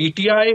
PTI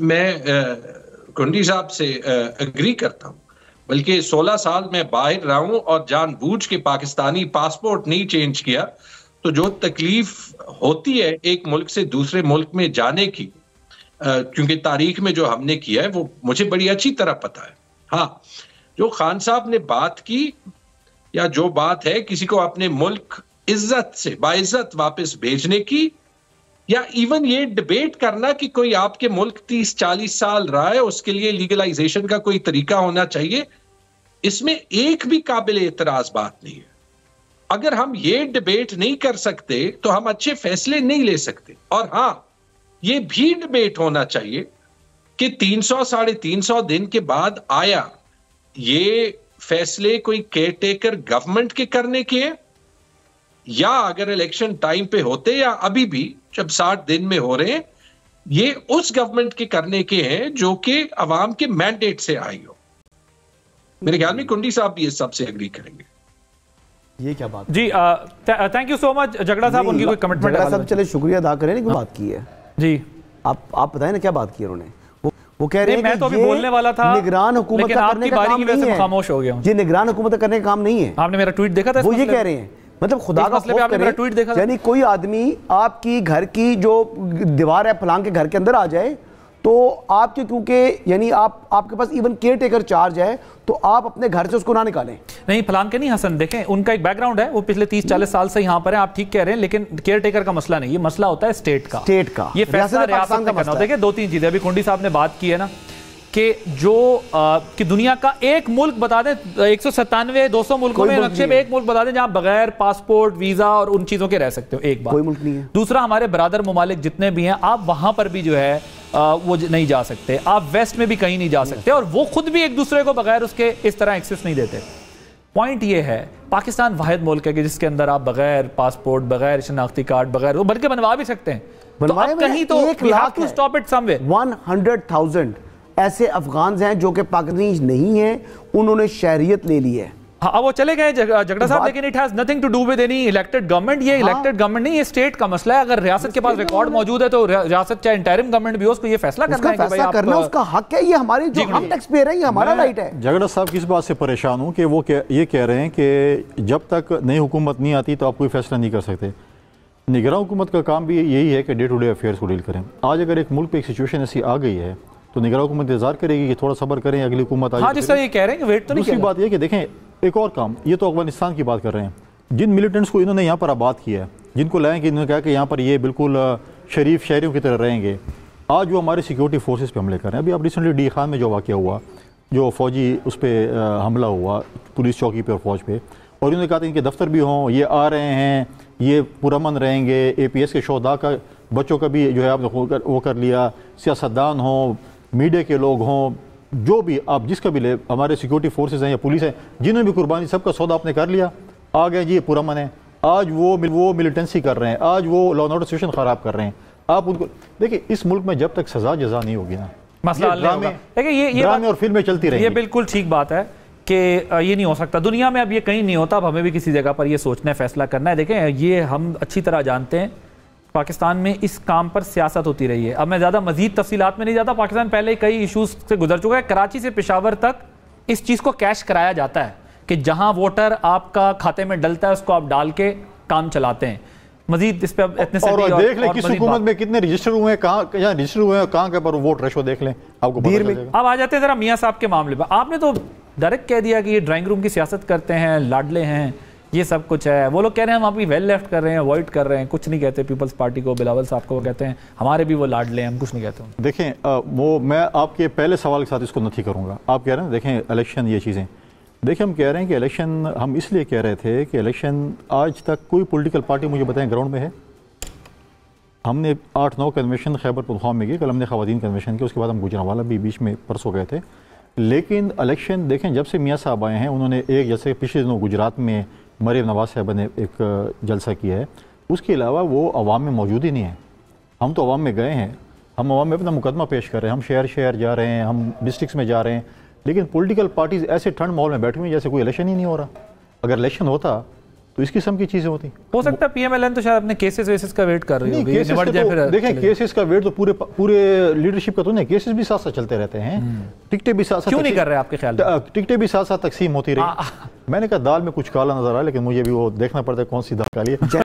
میں کنڈی صاحب سے اگری کرتا ہوں، بلکہ 16 سال میں باہر رہا ہوں اور جان بوجھ کے پاکستانی پاسپورٹ نہیں چینج کیا، تو جو تکلیف ہوتی ہے ایک ملک سے دوسرے ملک میں جانے کی، کیونکہ تاریخ میں جو ہم نے کیا ہے وہ مجھے بڑی اچھی طرح پتا ہے۔ ہاں، جو خان صاحب نے بات کی، یا جو بات ہے کسی کو اپنے ملک عزت سے باعزت واپس بھیجنے کی، یا ایون یہ ڈیبیٹ کرنا کہ کوئی آپ کے ملک 30-40 سال رہا ہے، اس کے لیے لیگلائزیشن کا کوئی طریقہ ہونا چاہیے، اس میں ایک بھی قابل اعتراض بات نہیں ہے۔ اگر ہم یہ ڈیبیٹ نہیں کر سکتے تو ہم اچھے فیصلے نہیں لے سکتے۔ اور ہاں، یہ بھی ڈیبیٹ ہونا چاہیے کہ 300-350 دن کے بعد آیا یہ فیصلے کوئی کیئر ٹیکر گورنمنٹ کے کرنے کے ہیں، یا اگر الیکشن ٹائم پہ ہوتے یا ابھی بھی جب 60 دن میں ہو رہے ہیں، یہ اس گورنمنٹ کے کرنے کے ہیں جو کہ عوام کے مینڈیٹ سے آئی ہو۔ میرے خیال میں کنڈی صاحب بھی اس سب سے اگری کریں گے۔ یہ کیا بات جی تھینک یو سو مچ جگڑا صاحب، ان کی کوئی کمٹمنٹ جگڑا صاحب چلے شکریہ ادا کریں، کوئی بات کی ہے جی، آپ بتائیں نا کیا بات کی انہوں نے۔ وہ کہہ رہے ہیں میں تو ابھی بولنے والا تھا، نگران حکومت لیکن کا آپ کرنے کی کا باری کام کی وجہ نہیں سے ہے، خاموش ہو گیا ہوں۔ یہ نگران حکومت کا کرنے کا کام نہیں ہے۔ آپ نے میرا ٹویٹ دیکھا تھا؟ وہ یہ کہہ رہے ہیں، مطلب خدا کا خوف کریں، یعنی کوئی آدمی آپ کی گھر کی جو دیوار ہے پھلانگ کے گھر کے اندر آ جائے تو آپ کے، کیونکہ یعنی آپ کے پاس ایون کیئر ٹیکر چارج ہے تو آپ اپنے گھر سے اس کو نہ نکالیں۔ نہیں، پھلانگ کے نہیں حسن، دیکھیں ان کا ایک بیک گراؤنڈ ہے، وہ پچھلے 30-40 سال سے یہاں پر ہیں، آپ ٹھیک کہہ رہے ہیں، لیکن کیئر ٹیکر کا مسئلہ نہیں، یہ مسئلہ ہوتا ہے اسٹیٹ کا، یہ فیصلہ ریاست کا کرنا ہوتا ہے۔ دیکھیں 2-3 چیزیں ابھی کنڈی صاحب نے بات کی ہے نا، کہ جو کہ دنیا کا ایک ملک بتا دیں، 197-200 ملکوں میں نقشے میں ایک ملک بتا دیں جہاں بغیر پاسپورٹ، ویزا اور ان چیزوں کے رہ سکتے ہو، ایک بات۔ کوئی ملک نہیں ہے۔ دوسرا، ہمارے برادر ممالک جتنے بھی ہیں، آپ وہاں پر بھی جو ہے وہ نہیں جا سکتے، آپ ویسٹ میں بھی کہیں نہیں جا سکتے، اور وہ خود بھی ایک دوسرے کو بغیر اس کے اس طرح ایکسس نہیں دیتے۔ پوائنٹ یہ ہے، پاکستان واحد ملک ہے کہ جس کے اندر آپ بغیر پاسپورٹ، بغیر شناختی کارڈ، بغیر وہ بلکہ بنوا بھی سکتے ہیں، تو اب کہیں تو we have to stop it somewhere۔ 100,000 ایسے افغانز ہیں جو کہ پاکستانی نہیں ہیں، انہوں نے شہریت لے لی ہے۔ ہاں، وہ چلے گئے جگڑا صاحب، لیکن it has nothing to do with any elected government۔ یہ elected government نہیں، یہ state کا مسئلہ ہے۔ اگر ریاست کے پاس ریکارڈ موجود ہے تو ریاست چاہے انٹرم گورنمنٹ بھی ہو، اس کو یہ فیصلہ کرنا ہے کہ بھائی آپ کرنا اس کا حق ہے، یہ ہماری جو ہم ٹیکس پیئر ہیں، یہ ہمارا رائٹ ہے۔ جگڑا صاحب کس بات سے پریشان ہوں کہ وہ یہ کہہ رہے ہیں کہ جب تک نئی حکومت نہیں آتی تو آپ کوئی فیصلہ نہیں کر سکتے۔ نگراں حکومت کا کام بھی یہی ہے کہ ڈے ٹو ڈے افیئرس کو ڈیل کریں۔ آج اگر ایک ملک پہ ایک سچویشن ایسی آ گئی ہے تو نگراں حکومت انتظار کرے گی کہ تھوڑا صبر کریں، اگلی حکومت آئے۔ ہاں، جس طرح یہ کہہ رہے ہیں کہ ویٹ تو نہیں۔ دوسری بات یہ کہ دیکھیں ایک اور کام، یہ تو افغانستان کی بات کر رہے ہیں، جن ملیٹنٹس کو انہوں نے یہاں پر آباد کیا ہے، جن کو لائیں کہ انہوں نے کہا کہ یہاں پر یہ بالکل شریف شہریوں کی طرح رہیں گے، آج وہ ہمارے سیکیورٹی فورسز پہ حملے کر رہے ہیں۔ ابھی آپ ریسنٹلی ڈی خان میں جو واقعہ ہوا، جو فوجی اس پہ حملہ ہوا پولیس چوکی پہ اور فوج پہ، اور انہوں نے کہا تھا ان کے دفتر بھی ہوں، یہ آ رہے ہیں، یہ پرامن رہیں گے، اے پی ایس کے شہداء کا بچوں کا بھی جو ہے آپ نے وہ کر لیا، سیاستدان ہوں، میڈیا کے لوگ ہوں، جو بھی آپ جس کا بھی لے، ہمارے سیکیورٹی فورسز ہیں یا پولیس ہیں، جنہوں نے بھی قربانی، سب کا سودا آپ نے کر لیا، آ گئے جی یہ پرامن ہے۔ آج وہ ملیٹنسی کر رہے ہیں، آج وہ لا اینڈ آرڈر سچویشن خراب کر رہے ہیں۔ آپ ان کو دیکھیں، اس ملک میں جب تک سزا جزا نہیں ہوگی نا، مسئلہ حل نہیں ہوگا۔ دیکھیں یہ ڈرامے اور فلمیں چلتی رہیں گی۔ یہ بالکل ٹھیک بات ہے کہ یہ نہیں ہو سکتا دنیا میں، اب یہ کہیں نہیں ہوتا، اب ہمیں بھی کسی جگہ پر یہ سوچنا ہے، فیصلہ کرنا ہے۔ دیکھیں یہ ہم اچھی طرح جانتے ہیں، پاکستان میں اس کام پر سیاست ہوتی رہی ہے۔ اب میں زیادہ مزید تفصیلات میں نہیں جاتا، پاکستان پہلے کئی ایشوز سے گزر چکا ہے۔ کراچی سے پشاور تک اس چیز کو کیش کرایا جاتا ہے کہ جہاں ووٹر آپ کا کھاتے میں ڈلتا ہے اس کو آپ ڈال کے کام چلاتے ہیں۔ مزید اس پہ اور دیکھ لیں کس حکومت میں کتنے رجسٹر ہوئے ہیں، کہاں رجسٹر ہوئے ہیں، کہاں کے پر ووٹ ریشو دیکھ لیں، آپ کو پتہ چلے گا۔ اب آ جاتے ہیں ذرا میاں صاحب کے معاملے پر۔ آپ نے تو ڈائریکٹ کہہ دیا کہ یہ ڈرائنگ روم کی سیاست کرتے ہیں، لاڈلے ہیں، یہ سب کچھ ہے۔ وہ لوگ کہہ رہے ہیں ہم آپ کی ویل لیفٹ کر رہے ہیں، اوائڈ کر رہے ہیں، کچھ نہیں کہتے پیپلز پارٹی کو، بلاول صاحب کو، وہ کہتے ہیں ہمارے بھی وہ لاڈلے ہیں، ہم کچھ نہیں کہتے ہیں۔ دیکھیں وہ میں آپ کے پہلے سوال کے ساتھ اس کو نتھی کروں گا۔ آپ کہہ رہے ہیں دیکھیں الیکشن یہ چیزیں، دیکھیں ہم کہہ رہے ہیں کہ الیکشن ہم اس لیے کہہ رہے تھے کہ الیکشن آج تک کوئی پولیٹیکل پارٹی مجھے بتائیں گراؤنڈ میں ہے۔ ہم نے 8-9 کنونشن خیبر پختونخوا میں کی، کل ہم نے خواتین کنونشن کی، اس کے بعد ہم گوجرانوالا بھی بیچ میں پرسوں گئے تھے۔ لیکن الیکشن دیکھیں جب سے میاں صاحب آئے ہیں، انہوں نے ایک جیسے پچھلے دنوں گجرات میں مریم نواز صاحبہ نے ایک جلسہ کیا ہے، اس کے علاوہ وہ عوام میں موجود ہی نہیں ہیں۔ ہم تو عوام میں گئے ہیں، ہم عوام میں اپنا مقدمہ پیش کر رہے ہیں، ہم شہر جا رہے ہیں، ہم ڈسٹرکس میں جا رہے ہیں، لیکن پولیٹیکل پارٹیز ایسے ٹھنڈ ماحول میں بیٹھے ہوئے ہیں جیسے کوئی الیکشن ہی نہیں ہو رہا۔ اگر الیکشن ہوتا تو اس قسم کی چیزیں ہوتی ہیں. ہو سکتا ہے پی ایم ایل این تو شاید اپنے کیسز ویسز کا ویٹ کر رہی ہوگی. دیکھیں کیسز کا ویٹ تو پورے لیڈرشپ کا تو نہیں, کیسز بھی ساتھ ساتھ چلتے رہتے ہیں, ٹکٹیں بھی ساتھ ساتھ, کیوں نہیں کر رہے آپ کے خیال میں؟ ٹکٹیں بھی ساتھ ساتھ تقسیم ہوتی رہی. میں نے کہا دال میں کچھ کالا نظر آیا, لیکن مجھے بھی وہ دیکھنا پڑتا ہے کون سی دال کالی ہے.